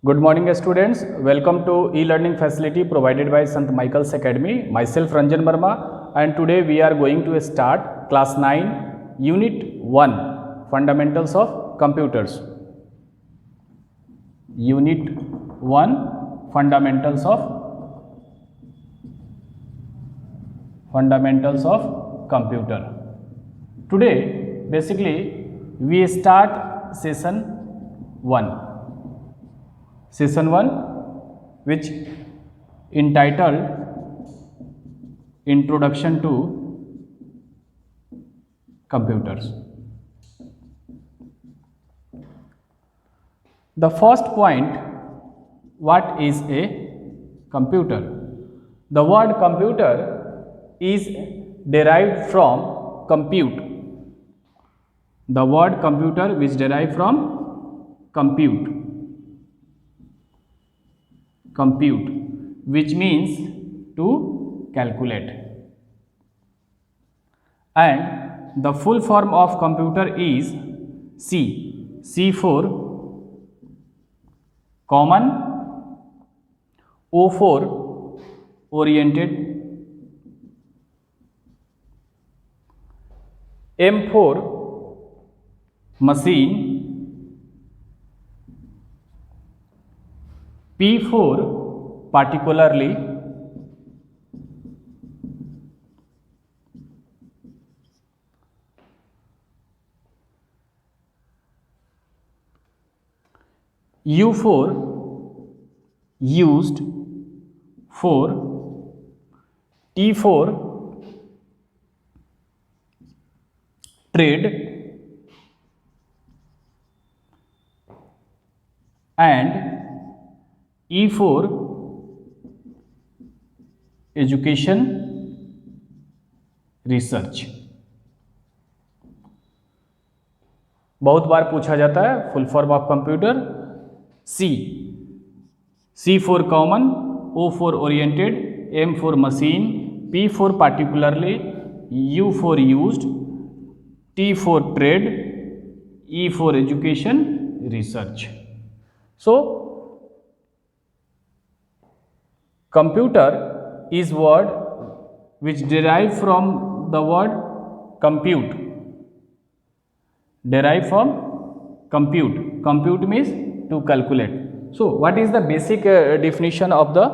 Good morning students, welcome to e-learning facility provided by Sant Michael's Academy. Myself Ranjan Verma and today we are going to start class 9 unit 1 fundamentals of computers. Unit 1 fundamentals of computer. Today basically we start session 1 which entitled Introduction to Computers. The first point, what is a computer? The word computer is derived from compute. The word computer is derived from compute, which means to calculate, and the full form of computer is C for common, O for oriented, M for machine, P for particularly, U for used, for T for trade, and E for education research. बहुत बार पूछा जाता है full form of computer. C for common, O for oriented, M for machine, P for particularly, U for used, T for trade, E for education research. So computer is word which derive from the word compute. Derive from compute. Compute means to calculate. So what is the basic definition of the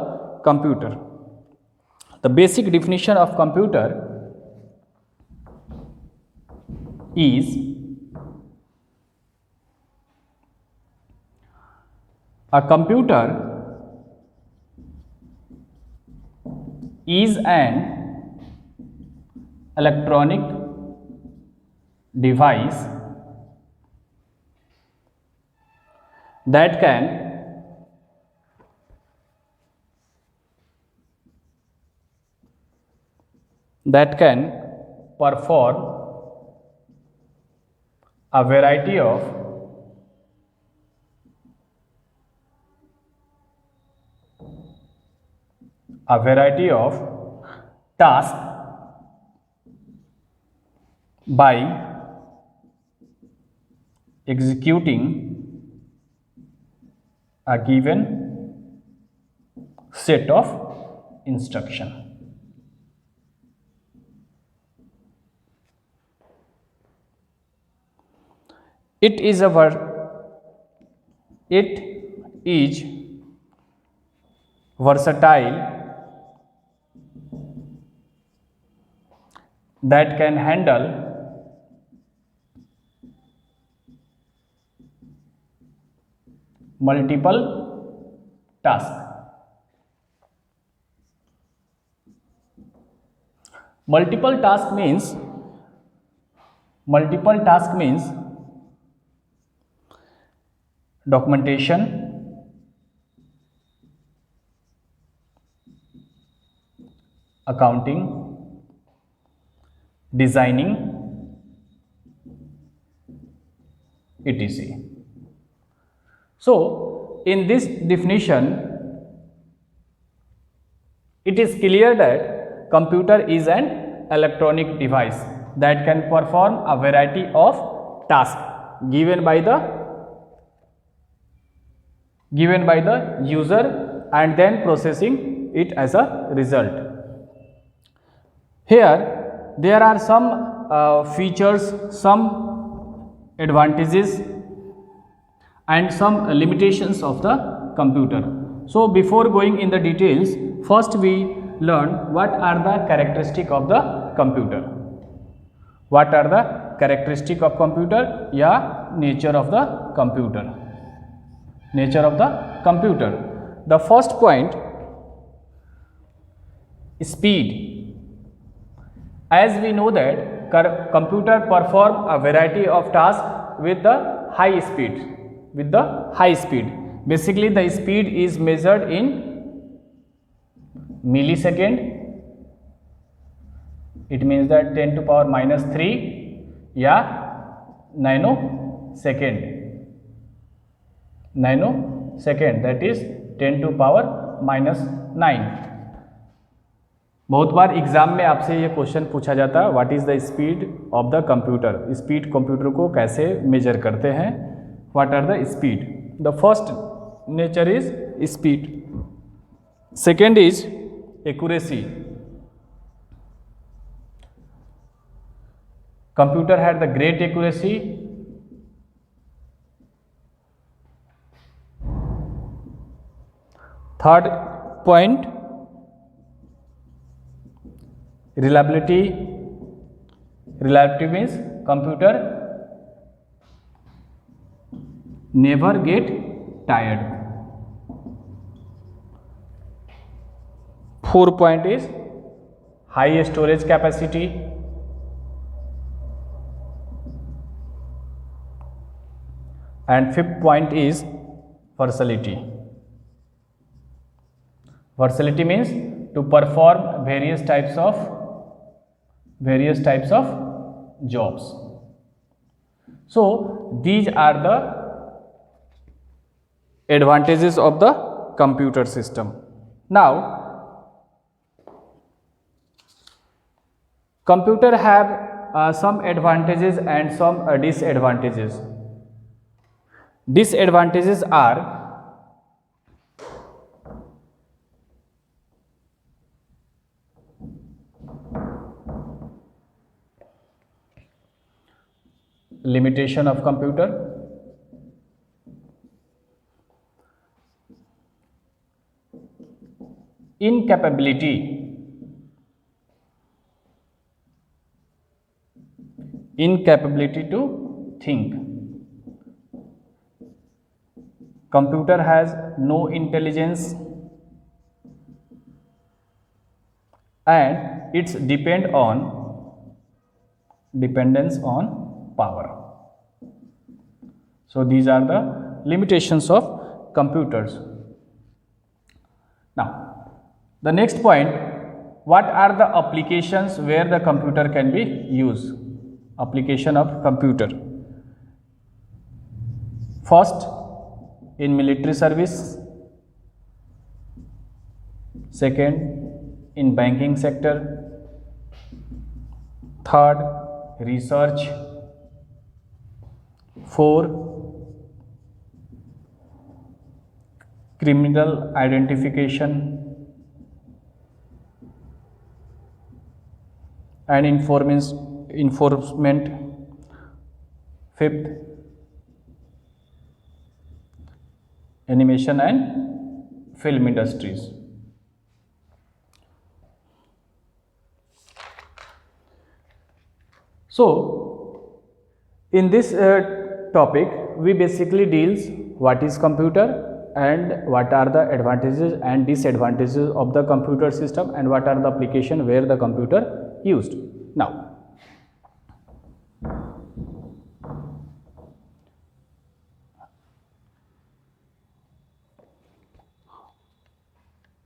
computer? The basic definition of computer is a computer is an electronic device that can perform a variety of tasks by executing a given set of instruction. It is versatile that can handle multiple tasks. Multiple task means documentation, accounting, designing, etc. So in this definition it is clear that computer is an electronic device that can perform a variety of tasks given by the given by the user and then processing it as a result. Here there are some features, some advantages and some limitations of the computer. So before going in the details, first we learn what are the characteristic of the computer. What are the characteristic of computer या nature of the computer. Nature of the computer. The first point, speed. As we know that computer perform a variety of tasks with the high speed. With the high speed. Basically the speed is measured in millisecond. It means that 10 to power minus 3 या nanosecond. Nanosecond, that is 10 to power minus 9. बहुत बार exam में आपसे ये question पूछा जाता है, what is the speed of the computer. Speed computer को कैसे मेजर करते हैं, what are the speed. The first nature is speed. Second is accuracy. Computer had the great accuracy. Third point, reliability. Reliability means computer never get tired. Fourth point is high storage capacity. And fifth point is versatility. Versatility means to perform various types of jobs. So these are the advantages of the computer system. Now computer have some advantages and some disadvantages. Disadvantages are limitation of computer, incapability to think. Computer has no intelligence and it's dependence on power. So these are the limitations of computers. Now the next point, what are the applications where the computer can be used? Application of computer. First, in military service. Second, in banking sector. Third, research. 4, criminal identification and enforcement. 5th, animation and film industries. So in this topic we basically deals what is computer and what are the advantages and disadvantages of the computer system and what are the application where the computer used. Now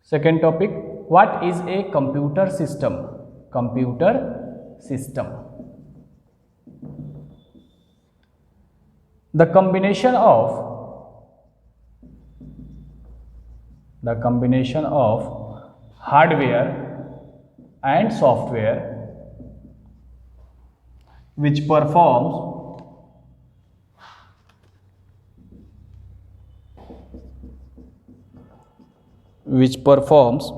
second topic, what is a computer system? Computer system. The combination of hardware and software which performs which performs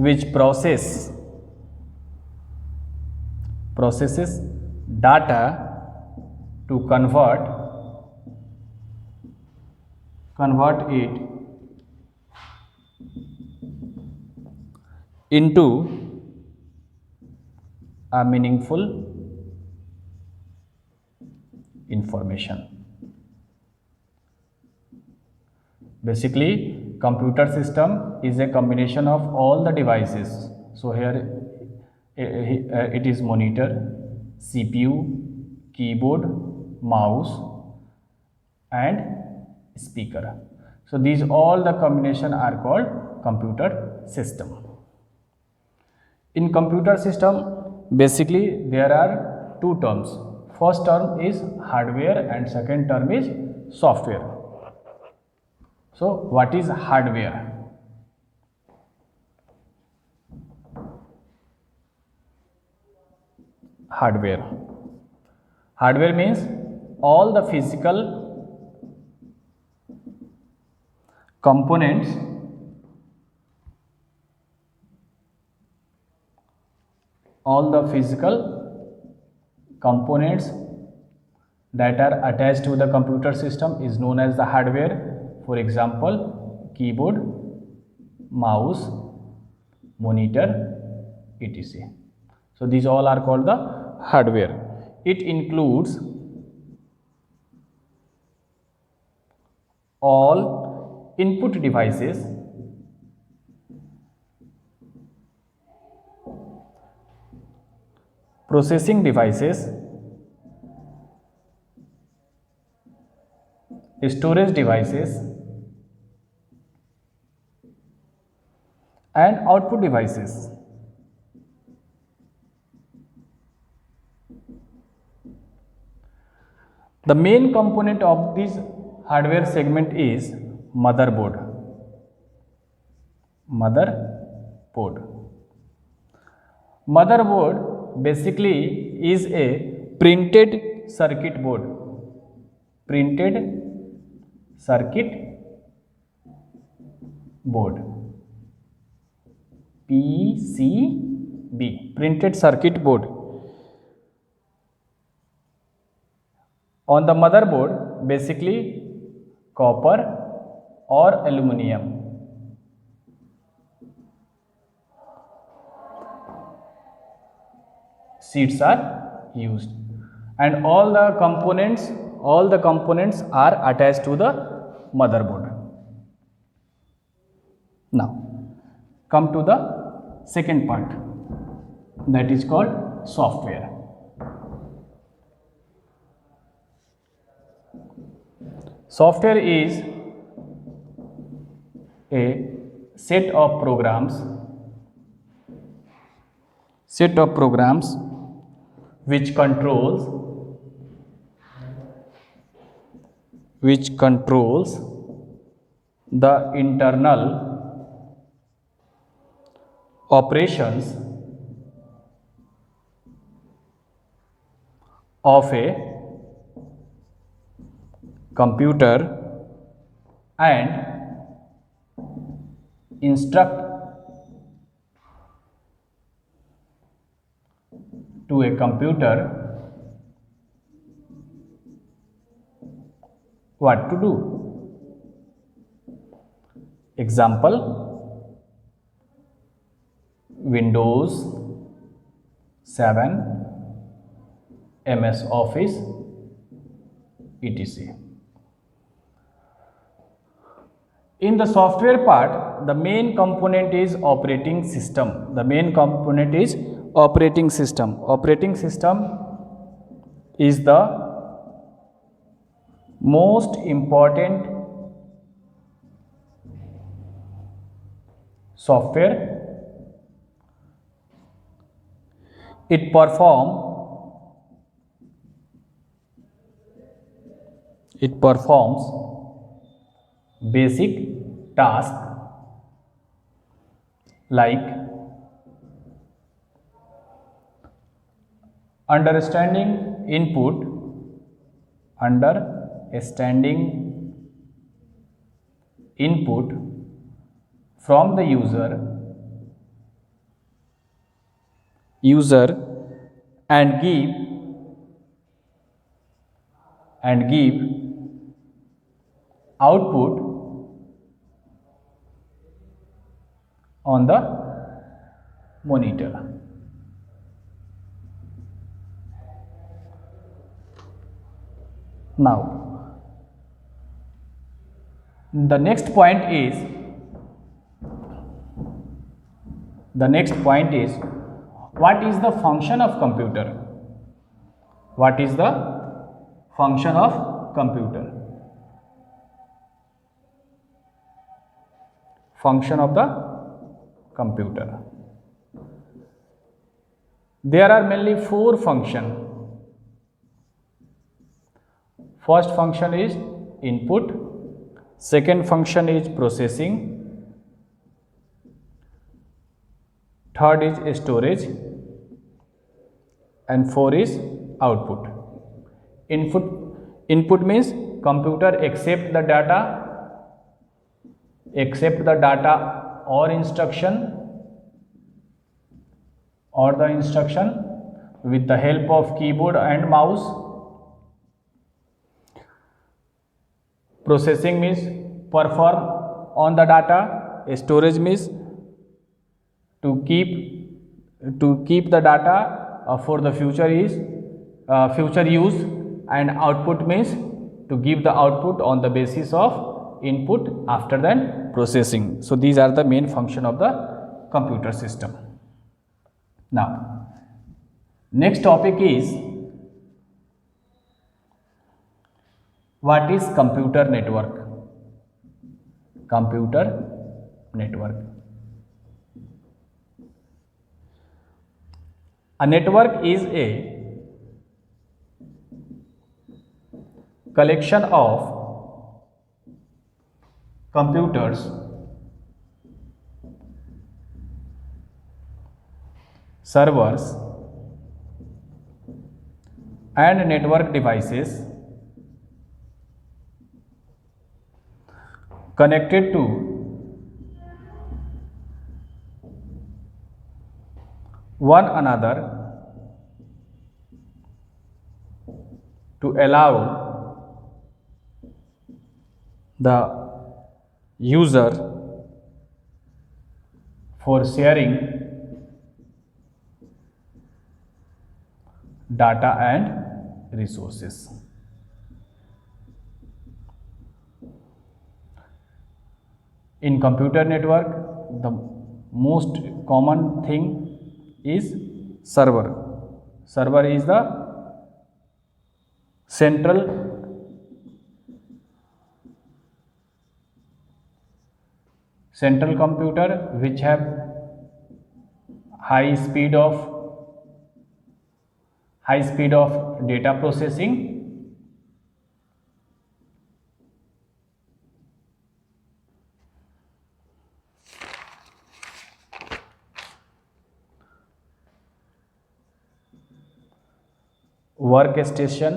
which processes data to convert it into a meaningful information. Basically, computer system is a combination of all the devices. So here it is monitor, CPU, keyboard, mouse and speaker. So these all the combination are called computer system. In computer system, basically there are two terms. First term is hardware and second term is software. So what is hardware? Hardware means all the physical components that are attached to the computer system is known as the hardware. For example, keyboard, mouse, monitor, etc. So these all are called the hardware. It includes all input devices processing devices, storage devices and output devices. The main component of this hardware segment is motherboard. Motherboard basically is a printed circuit board. PCB, printed circuit board. On the motherboard, basically copper or aluminum. Sheets are used, and all the components are attached to the motherboard. Now come to the second part, that is called software. Software is a set of programs which controls the internal operations of a computer and instruct to a computer what to do. Example, Windows 7, MS Office, etc. In the software part, the main component is operating system. Operating system is the most important software. It performs basic tasks like understanding input, understanding input from the user and give output on the monitor. Now the next point is what is the function of computer? What is the function of computer? Function of the computer. There are mainly 4 functions. First function is input, second function is processing, third is storage, and 4 is output. Input means computer accept the data or instruction with the help of keyboard and mouse. Processing means perform on the data. Storage means to keep the data for the future use, and output means to give the output on the basis of input after then processing. So these are the main function of the computer system. Now next topic is what is computer network? Computer network. A network is a collection of computers, servers, and network devices connected to one another to allow the user for sharing data and resources. In computer network, the most common thing is server. Server is the central computer which have high speed of data processing. Workstation,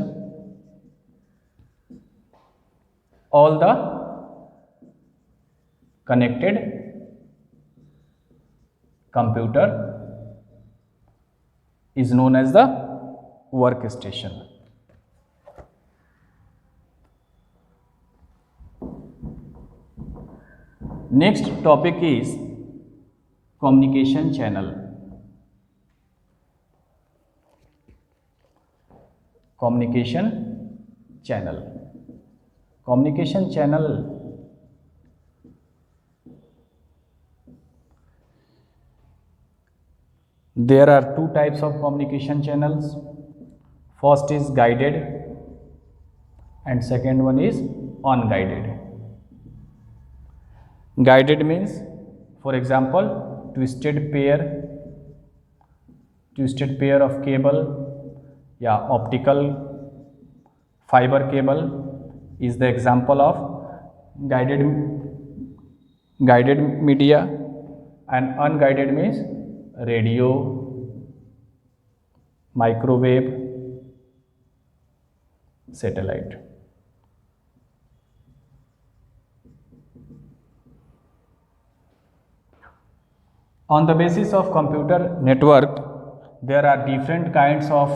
all the connected computer is known as the workstation. Next topic is communication channel. Communication channel. Communication channel there are 2 types of communication channels. First is guided and second one is unguided. Guided means, for example, twisted pair of cable, optical fiber cable is the example of guided media, and unguided means radio, microwave satellite. On the basis of computer network, there are different kinds of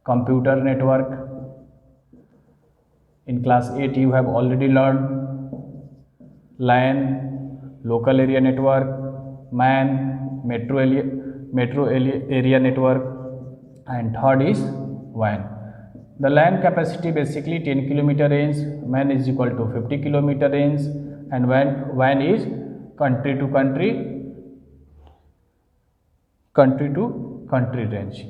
computer network. In class 8 you have already learned LAN, local area network, MAN, metro area network, and third is WAN. The LAN capacity basically 10 kilometer range, MAN is equal to 50 kilometer range, and WAN is country to country range.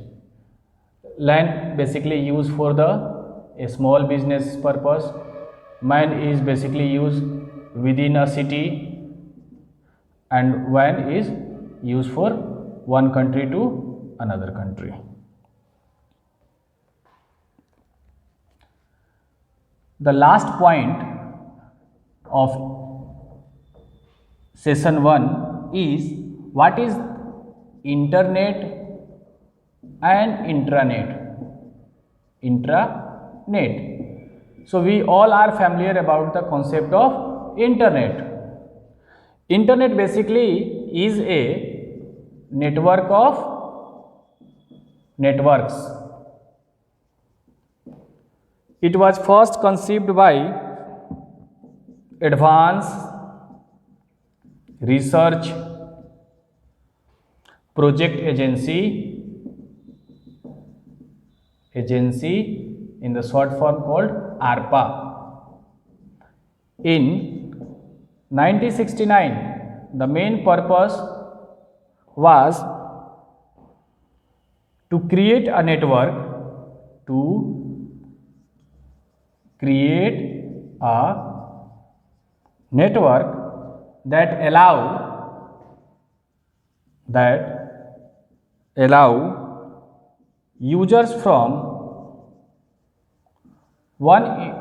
LAN basically used for a small business purpose. MAN is basically used within a city, and WAN is used for one country to another country. The last point of session 1 is what is internet and intranet. So we all are familiar about the concept of internet. Internet basically is a network of networks. It was first conceived by Advanced Research Project Agency in the short form called ARPA. In 1969, the main purpose was to create a network that allow users from one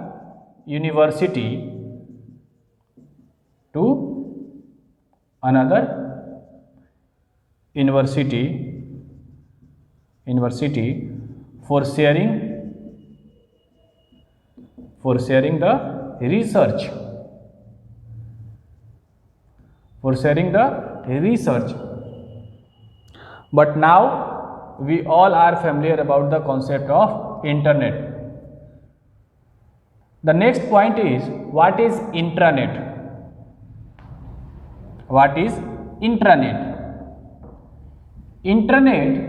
university to another university for sharing the research. But now we all are familiar about the concept of internet. The next point is what is intranet? What is intranet? Intranet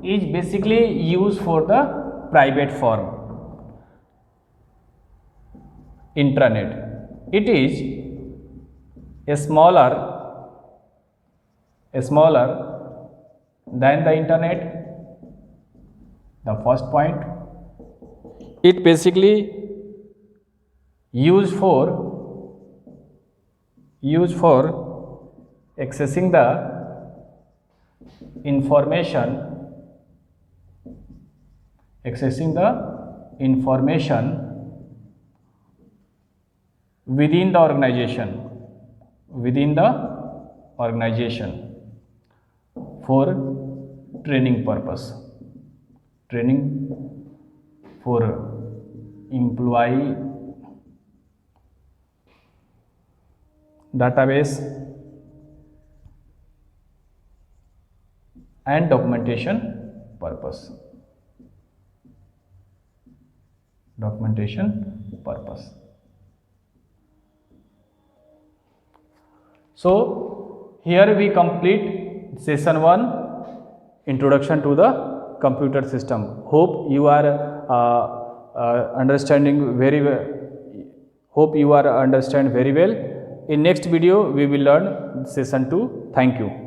is basically used for the private firm. Intranet. It is a smaller than the internet. The first point. It basically used for accessing the information within the organization for training purpose, for employee database and documentation purpose. So here we complete session 1, introduction to the computer system. Hope you are understanding very well. Hope you are understand very well. In next video we will learn session 2. Thank you.